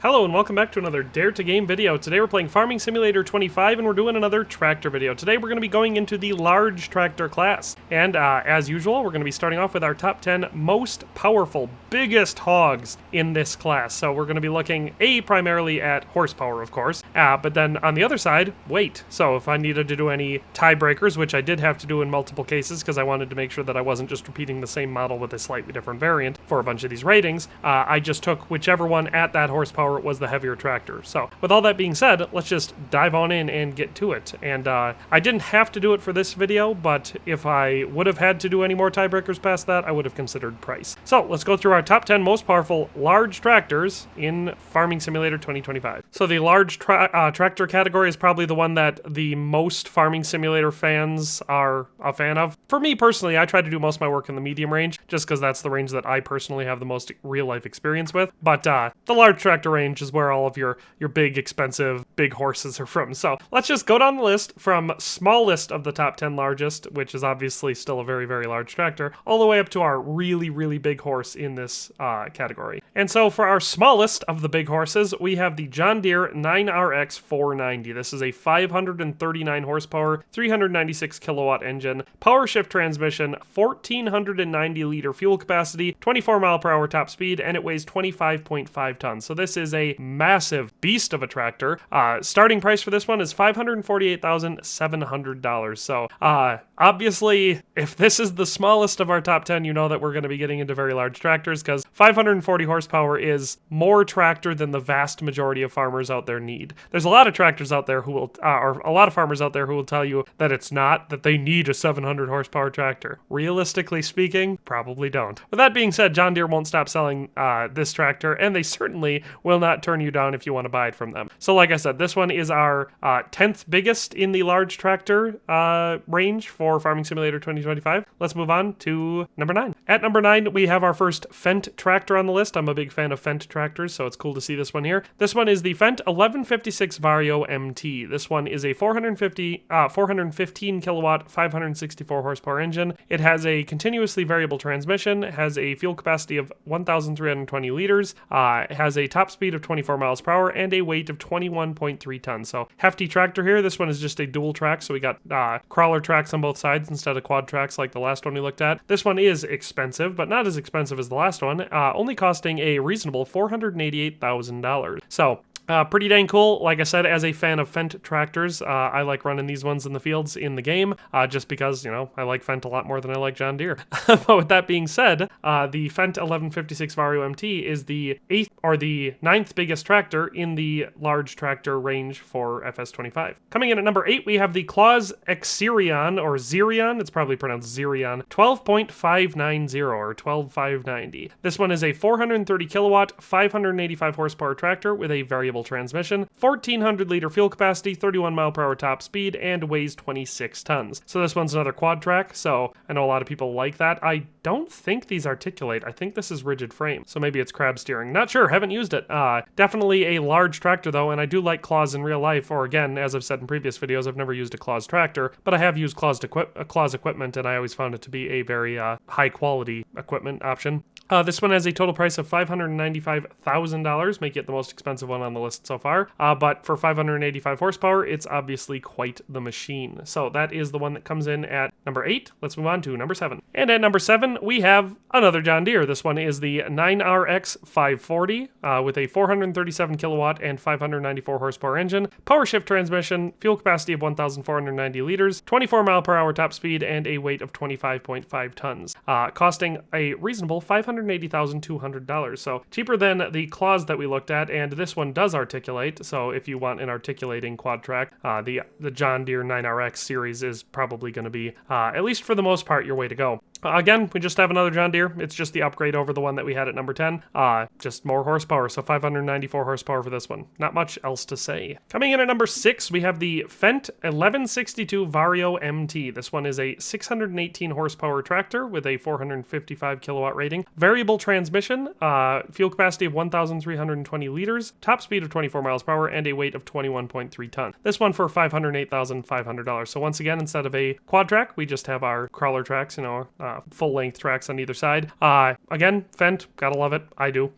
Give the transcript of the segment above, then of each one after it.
Hello and welcome back to another Dare to Game video. Today we're playing Farming Simulator 25 and we're doing another tractor video. Today we're going to be going into the large tractor class. And as usual, we're going to be starting off with our top 10 most powerful, biggest hogs in this class. So we're going to be looking primarily at horsepower, of course, but then on the other side, weight. So if I needed to do any tiebreakers, which I did have to do in multiple cases because I wanted to make sure that I wasn't just repeating the same model with a slightly different variant for a bunch of these ratings, I just took whichever one at that horsepower was the heavier tractor. So with all that being said, let's just dive on in and get to it. And I didn't have to do it for this video, but if I would have had to do any more tiebreakers past that, I would have considered price. So let's go through our top 10 most powerful large tractors in Farming Simulator 2025. So the large tractor category is probably the one that the most Farming Simulator fans are a fan of. For me personally, I try to do most of my work in the medium range, just because that's the range that I personally have the most real life experience with. But the large tractor range is where all of your big, expensive, big horses are from. So let's just go down the list from smallest of the top 10 largest, which is obviously still a very, very large tractor, all the way up to our really, really big horse in this category. And so for our smallest of the big horses, we have the John Deere 9RX 490. This is a 539 horsepower, 396 kilowatt engine, power shift transmission, 1,490 liter fuel capacity, 24 mile per hour top speed, and it weighs 25.5 tons. So this is a massive beast of a tractor. Starting price for this one is $548,700. So obviously, if this is the smallest of our top 10, you know that we're going to be getting into very large tractors, because 540 horsepower is more tractor than the vast majority of farmers out there need. There's a lot of tractors out there who will, or a lot of farmers out there who will tell you that it's not, that they need a 700 horsepower tractor. Realistically speaking, probably don't. With that being said, John Deere won't stop selling this tractor, and they certainly will not turn you down if you want to buy it from them. So like I said, this one is our 10th biggest in the large tractor range for Farming Simulator 2025. Let's move on to number 9. At number 9, we have our first Fendt tractor on the list. I'm a big fan of Fendt tractors, so it's cool to see this one here. This one is the Fendt 1156 Vario MT. This one is a 415 kilowatt, 564 horsepower engine. It has a continuously variable transmission, has a fuel capacity of 1,320 liters, has a top speed of 24 miles per hour, and a weight of 21.3 tons. So hefty tractor here. This one is just a dual track, so we got crawler tracks on both sides instead of quad tracks like the last one we looked at. This one is expensive, but not as expensive as the last one, only costing a reasonable $488,000. So pretty dang cool. Like I said, as a fan of Fendt tractors, I like running these ones in the fields in the game, just because, you know, I like Fendt a lot more than I like John Deere. But with that being said, the Fendt 1156 Vario MT is the 8th or the 9th biggest tractor in the large tractor range for FS25. Coming in at number 8, we have the Claas Xerion, or Xerion, it's probably pronounced Xerion, 12.590 or 12590. This one is a 430 kilowatt, 585 horsepower tractor with a variable transmission, 1,400 liter fuel capacity, 31 mile per hour top speed, and weighs 26 tons. So this one's another quad track, so I know a lot of people like that. I don't think these articulate. I think this is rigid frame, so maybe it's crab steering. Not sure, haven't used it. Definitely a large tractor though, and I do like Claas in real life, or again, as I've said in previous videos, I've never used a Claas tractor, but I have used Claas equipment, and I always found it to be a very high quality equipment option. This one has a total price of $595,000, making it the most expensive one on the list so far. But for 585 horsepower, it's obviously quite the machine. So that is the one that comes in at number 8. Let's move on to number 7. And at number 7, we have another John Deere. This one is the 9RX 540 with a 437 kilowatt and 594 horsepower engine, power shift transmission, fuel capacity of 1,490 liters, 24 mile per hour top speed, and a weight of 25.5 tons, costing a reasonable $580,200. So cheaper than the Claas that we looked at, and this one does articulate. So if you want an articulating quad track, the John Deere 9RX series is probably going to be, at least for the most part, your way to go. Again, we just have another John Deere. It's just the upgrade over the one that we had at number 10. Just more horsepower, so 594 horsepower for this one. Not much else to say. Coming in at number 6, we have the Fendt 1162 Vario MT. This one is a 618 horsepower tractor with a 455 kilowatt rating, variable transmission, fuel capacity of 1,320 liters, top speed of 24 miles per hour, and a weight of 21.3 tons. This one for $508,500. So once again, instead of a quad track, we just have our crawler tracks, you know, full-length tracks on either side. Again, Fendt, gotta love it. I do.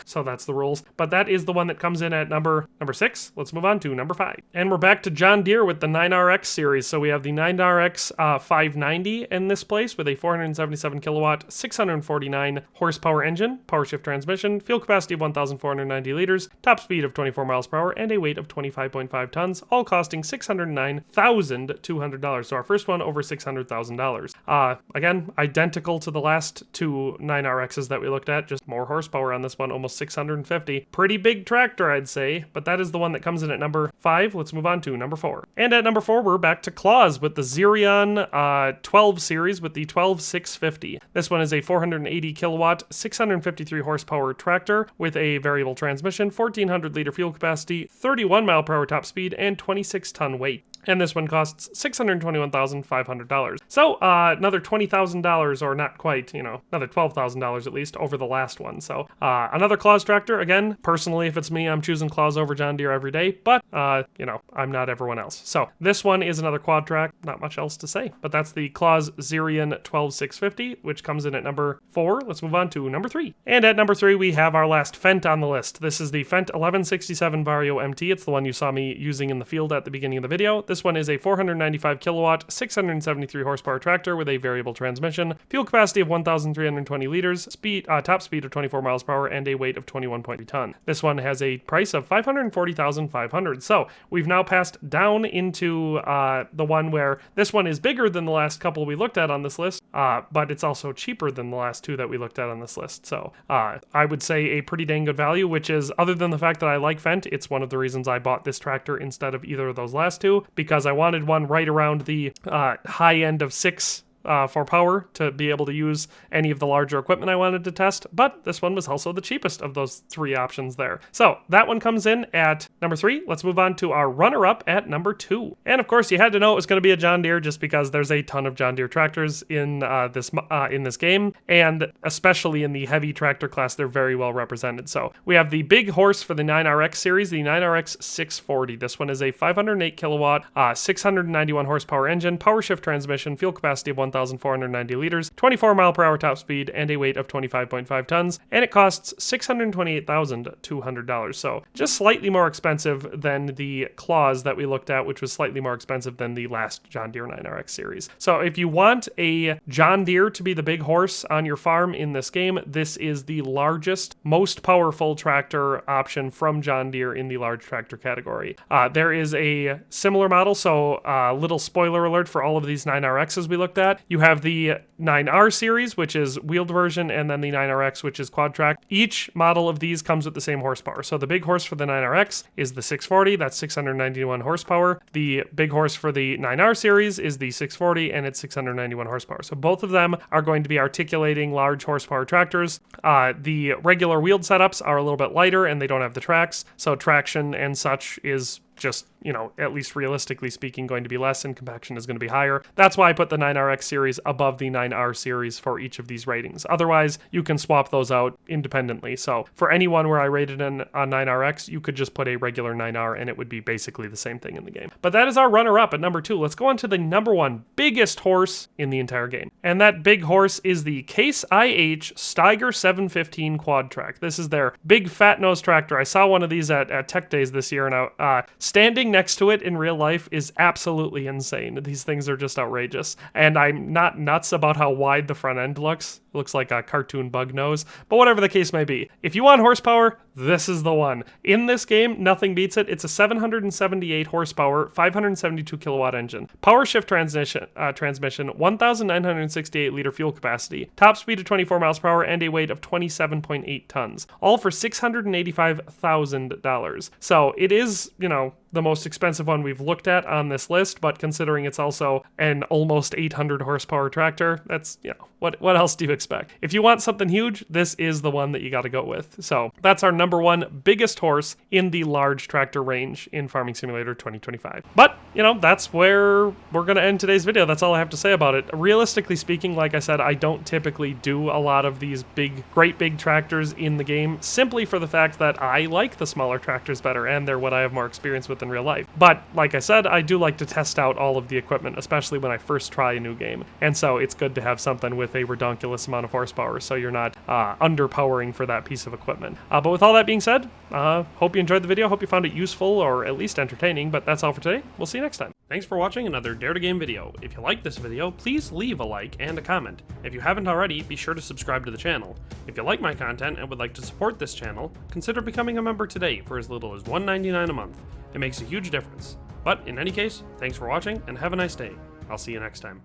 So that's the rules. But that is the one that comes in at number 6. Let's move on to number 5. And we're back to John Deere with the 9RX series. So we have the 9RX 590 in this place with a 477 kilowatt, 649 horsepower engine, power shift transmission, fuel capacity of 1,490 liters, top speed of 24 miles per hour, and a weight of 25.5 tons, all costing $609,200. So our first one over $600,000. Again, identical to the last two 9RXs that we looked at, just more horsepower on this one, almost 650. Pretty big tractor, I'd say, but that is the one that comes in at number 5. Let's move on to number 4. And at number 4, we're back to Claas with the Xerion 12 series with the 12650. This one is a 480 kilowatt, 653 horsepower tractor with a variable transmission, 1,400 liter fuel capacity, 31 mile per hour top speed, and 26 ton weight. And this one costs $621,500. So another $20,000, or not quite, another $12,000 at least over the last one. So another Claas tractor. Again, personally, if it's me, I'm choosing Claas over John Deere every day. But, I'm not everyone else. So this one is another quad track. Not much else to say. But that's the Claas Xerion 12650, which comes in at number 4. Let's move on to number 3. And at number 3, we have our last Fendt on the list. This is the Fendt 1167 Vario MT. It's the one you saw me using in the field at the beginning of the video. This one is a 495 kilowatt, 673 horsepower tractor with a variable transmission, fuel capacity of 1,320 liters, top speed of 24 miles per hour, and a weight of 21.3 ton. This one has a price of $540,500. So we've now passed down into the one where this one is bigger than the last couple we looked at on this list, but it's also cheaper than the last two that we looked at on this list. So I would say a pretty dang good value, which is, other than the fact that I like Fendt, it's one of the reasons I bought this tractor instead of either of those last two, because I wanted one right around the high end of 6 for power to be able to use any of the larger equipment I wanted to test, but this one was also the cheapest of those 3 options there. So that one comes in at number 3. Let's move on to our runner-up at number 2. And of course, you had to know it was going to be a John Deere just because there's a ton of John Deere tractors in this game, and especially in the heavy tractor class, they're very well represented. So we have the big horse for the 9RX series, the 9RX 640. This one is a 508 kilowatt, 691 horsepower engine, power shift transmission, fuel capacity of 1,490 liters, 24 mile per hour top speed, and a weight of 25.5 tons, and it costs $628,200. So just slightly more expensive than the Claas that we looked at, which was slightly more expensive than the last John Deere 9RX series. So if you want a John Deere to be the big horse on your farm in this game, this is the largest, most powerful tractor option from John Deere in the large tractor category. There is a similar model, so little spoiler alert for all of these 9RXs we looked at. You have the 9R series, which is wheeled version, and then the 9RX, which is quad track. Each model of these comes with the same horsepower. So the big horse for the 9RX is the 640, that's 691 horsepower. The big horse for the 9R series is the 640, and it's 691 horsepower. So both of them are going to be articulating large horsepower tractors. The regular wheeled setups are a little bit lighter, and they don't have the tracks, so traction and such is just, at least realistically speaking, going to be less, and compaction is going to be higher. That's why I put the 9RX series above the 9R series for each of these ratings. Otherwise, you can swap those out independently. So for any one where I rated a 9RX, you could just put a regular 9R and it would be basically the same thing in the game. But that is our runner-up at number 2. Let's go on to the number 1 biggest horse in the entire game. And that big horse is the Claas IH Steiger 715 quad track. This is their big fat nose tractor. I saw one of these at Tech Days this year, and standing next to it in real life is absolutely insane. These things are just outrageous. And I'm not nuts about how wide the front end looks. It looks like a cartoon bug nose. But whatever the case may be, if you want horsepower, this is the one. In this game, nothing beats it. It's a 778 horsepower, 572 kilowatt engine. Power shift transmission, 1,968 liter fuel capacity. Top speed of 24 miles per hour and a weight of 27.8 tons. All for $685,000. So it is, the most expensive one we've looked at on this list, but considering it's also an almost 800 horsepower tractor, that's, what else do you expect? If you want something huge, this is the one that you got to go with. So that's our number 1 biggest horse in the large tractor range in Farming Simulator 2025. But, that's where we're going to end today's video. That's all I have to say about it. Realistically speaking, like I said, I don't typically do a lot of these great big tractors in the game, simply for the fact that I like the smaller tractors better, and they're what I have more experience with in real life. But like I said, I do like to test out all of the equipment, especially when I first try a new game. And so it's good to have something with a redonkulous amount of horsepower so you're not underpowering for that piece of equipment. But with all that being said, hope you enjoyed the video, hope you found it useful or at least entertaining, but that's all for today. We'll see you next time. Thanks for watching another Dare to Game video. If you liked this video, please leave a like and a comment. If you haven't already, be sure to subscribe to the channel. If you like my content and would like to support this channel, consider becoming a member today for as little as $1.99 a month. It makes a huge difference. But in any case, thanks for watching and have a nice day. I'll see you next time.